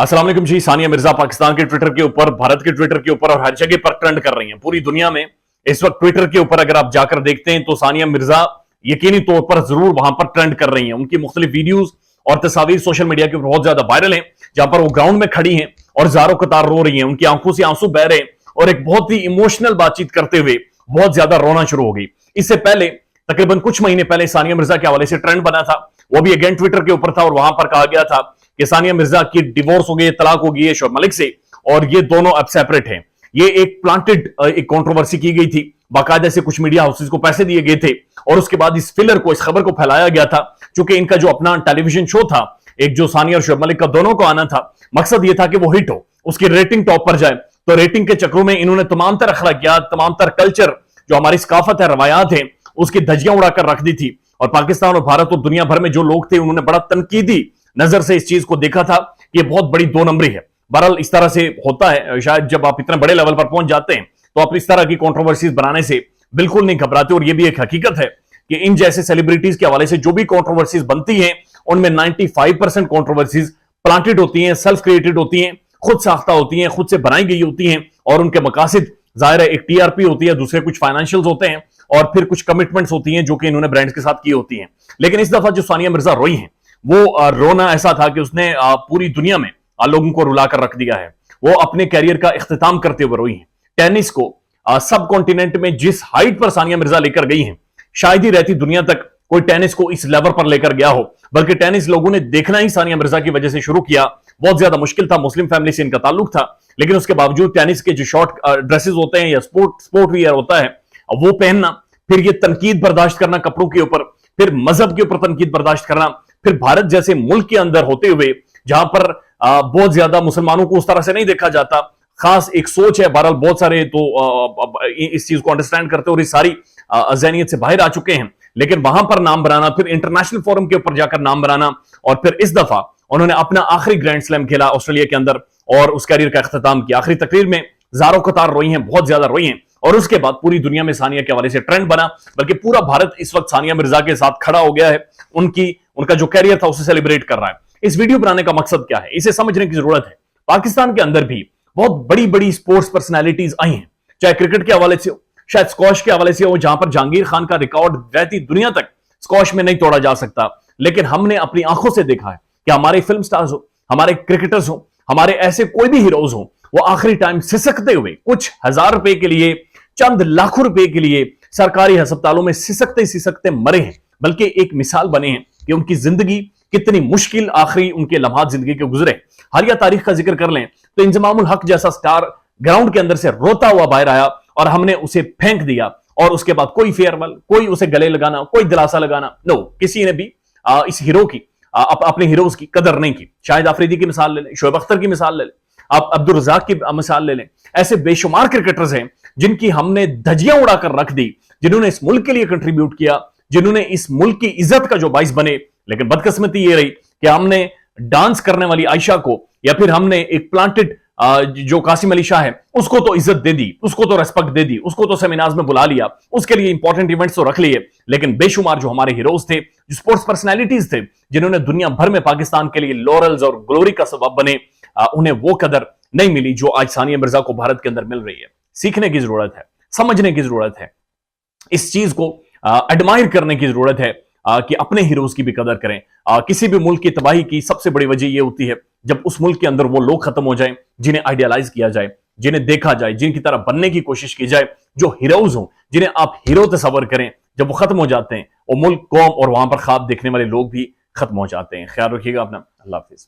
अस्सलाम वालेकुम जी। सानिया मिर्जा पाकिस्तान के ट्विटर के ऊपर, भारत के ट्विटर के ऊपर और हर जगह पर ट्रेंड कर रही हैं पूरी दुनिया में। इस वक्त ट्विटर के ऊपर अगर आप जाकर देखते हैं तो सानिया मिर्जा यकीनी तौर पर जरूर वहां पर ट्रेंड कर रही हैं। उनकी मुख्तलिफ वीडियोज और तस्वीर सोशल मीडिया के ऊपर बहुत ज्यादा वायरल हैं, जहां पर वो ग्राउंड में खड़ी हैं और जारो कतार रो रही हैं। उनकी आंखों से आंसू बह रहे हैं और एक बहुत ही इमोशनल बातचीत करते हुए बहुत ज्यादा रोना शुरू हो गई। इससे पहले तकरीबन कुछ महीने पहले सानिया मिर्जा के हवाले से ट्रेंड बना था, वो भी अगेन ट्विटर के ऊपर था और वहां पर कहा गया था कि सानिया मिर्जा की डिवोर्स हो गई, तलाक हो गई है शोएब मलिक से और ये दोनों अब सेपरेट हैं। ये एक प्लांटेड एक कंट्रोवर्सी की गई थी, बाकायदा से कुछ मीडिया हाउसेस को पैसे दिए गए थे और उसके बाद इस फिलर को, इस खबर को फैलाया गया था। चूंकि इनका जो अपना टेलीविजन शो था, एक जो सानिया और शोएब मलिक का दोनों को आना था, मकसद ये था कि वो हिट हो, उसकी रेटिंग टॉप पर जाए। तो रेटिंग के चक्रों में इन्होंने तमाम तर अखलाकियात, तमाम तर कल्चर, जो हमारी सकाफत है, रवायात है, उसकी धज्जियां उड़ाकर रख दी थी। और पाकिस्तान और भारत और दुनिया भर में जो लोग थे उन्होंने बड़ा तनकीदी नजर से इस चीज को देखा था कि ये बहुत बड़ी दो नंबरी है। बहरहाल इस तरह से होता है, शायद जब आप इतने बड़े लेवल पर पहुंच जाते हैं तो आप इस तरह की कंट्रोवर्सीज बनाने से बिल्कुल नहीं घबराते। और ये भी एक हकीकत है कि इन जैसे सेलिब्रिटीज के हवाले से जो भी कंट्रोवर्सीज बनती हैं उनमें 95% कंट्रोवर्सीज प्लांटेड होती हैं, सेल्फ क्रिएटेड होती हैं, खुद साख्ता होती हैं, खुद से बनाई गई होती हैं और उनके मकासद जाहिर है एक टीआरपी होती है, दूसरे कुछ फाइनेंशियल्स होते हैं और फिर कुछ कमिटमेंट्स होती हैं जो कि इन्होंने ब्रांड्स के साथ की होती हैं। लेकिन इस दफा जो सानिया मिर्जा रोई हैं वो रोना ऐसा था कि उसने पूरी दुनिया में लोगों को रुला कर रख दिया है। वो अपने कैरियर का इख्तिताम करते हुए रोई हैं। टेनिस को सब कॉन्टिनेंट में जिस हाइट पर सानिया मिर्जा लेकर गई हैं, शायद ही रहती दुनिया तक कोई टेनिस को इस लेवल पर लेकर गया हो। बल्कि टेनिस लोगों ने देखना ही सानिया मिर्जा की वजह से शुरू किया। बहुत ज्यादा मुश्किल था, मुस्लिम फैमिली से इनका ताल्लुक था, लेकिन उसके बावजूद टेनिस के जो शॉर्ट ड्रेसेस होते हैं या स्पोर्ट वियर होता है वो पहनना, फिर ये तनकीद बर्दाश्त करना कपड़ों के ऊपर, फिर मजहब के ऊपर तनकीद बर्दाश्त करना, फिर भारत जैसे मुल्क के अंदर होते हुए जहां पर बहुत ज्यादा मुसलमानों को उस तरह से नहीं देखा जाता, खास एक सोच है। बहरहाल बहुत सारे तो इस चीज को अंडरस्टैंड करते और इस सारी ज़हनियत से बाहर आ चुके हैं, लेकिन वहां पर नाम बनाना, फिर इंटरनेशनल फोरम के ऊपर जाकर नाम बनाना और फिर इस दफा उन्होंने अपना आखिरी ग्रैंड स्लैम खेला ऑस्ट्रेलिया के अंदर और उस कैरियर का इख्तिताम किया। आखिरी तकरीर में जारो कतार रोई हैं, बहुत ज्यादा रोई हैं और उसके बाद पूरी दुनिया में सानिया के हवाले से ट्रेंड बना, बल्कि पूरा भारत इस वक्त सानिया मिर्जा के साथ खड़ा हो गया है। उनका जो कैरियर था उसे सेलिब्रेट कर रहा है। इस वीडियो बनाने का मकसद क्या है, इसे समझने की जरूरत है। पाकिस्तान के अंदर भी बहुत बड़ी बड़ी स्पोर्ट्स पर्सनैलिटीज आई हैं, चाहे क्रिकेट के हवाले से हो, शायद स्क्वॉश के हवाले से हो, जहां पर जहांगीर खान का रिकॉर्ड रहती दुनिया तक स्क्वॉश में नहीं तोड़ा जा सकता। लेकिन हमने अपनी आंखों से देखा है कि हमारे फिल्म स्टार्स हो, हमारे क्रिकेटर्स हो, हमारे ऐसे कोई भी हीरोज हो, वो आखिरी टाइम सिसकते हुए कुछ हजार रुपए के लिए, चंद लाखों रुपए के लिए सरकारी अस्पतालों में सिसकते सिसकते मरे हैं। बल्कि एक मिसाल बने हैं कि उनकी जिंदगी कितनी मुश्किल आखिरी उनके लम्हात जिंदगी के गुजरे। हालिया तारीख का जिक्र कर लें तो इंजमामुल हक जैसा स्टार ग्राउंड के अंदर से रोता हुआ बाहर आया और हमने उसे फेंक दिया और उसके बाद कोई फेयरवेल, कोई उसे गले लगाना, कोई दिलासा लगाना, नो, किसी ने भी इस हीरो की, अपने हीरोज की कदर नहीं की। शाहिद आफरीदी की मिसाल ले लें, शोएब अख्तर की मिसाल ले लें, आप अब्दुल रज़ाक की मिसाल ले लें। ऐसे बेशुमार क्रिकेटर्स हैं जिनकी हमने धज्जियां उड़ाकर रख दी, जिन्होंने इस मुल्क के लिए कंट्रीब्यूट किया, जिन्होंने इस मुल्क की इज्जत का जो बाइस बने। लेकिन बदकिस्मती ये रही कि हमने डांस करने वाली आयशा को या फिर हमने एक प्लांटेड जो कासिम अली शाह है उसको तो इज्जत दे दी, उसको तो रेस्पेक्ट दे दी, उसको तो सेमिनार्स में बुला लिया, उसके लिए इंपॉर्टेंट इवेंट्स तो रख लिए। लेकिन बेशुमार जो हमारे हीरोज थे, जो स्पोर्ट्स पर्सनैलिटीज थे, जिन्होंने दुनिया भर में पाकिस्तान के लिए लॉरल्स और ग्लोरी का सबब बने, उन्हें वो कदर नहीं मिली जो आज सानिया मिर्जा को भारत के अंदर मिल रही है। सीखने की जरूरत है, समझने की जरूरत है, इस चीज को एडमायर करने की जरूरत है कि अपने हीरोज की भी कदर करें। किसी भी मुल्क की तबाही की सबसे बड़ी वजह यह होती है जब उस मुल्क के अंदर वो लोग खत्म हो जाएं जिन्हें आइडियलाइज किया जाए, जिन्हें देखा जाए, जिनकी तरह बनने की कोशिश की जाए, जो हीरोज हो, जिन्हें आप हीरो तस्वर करें, जब वो खत्म हो जाते हैं वो मुल्क, कौम और वहां पर ख्वाब देखने वाले लोग भी खत्म हो जाते हैं। ख्याल रखिएगा अपना। अल्लाह हाफिज।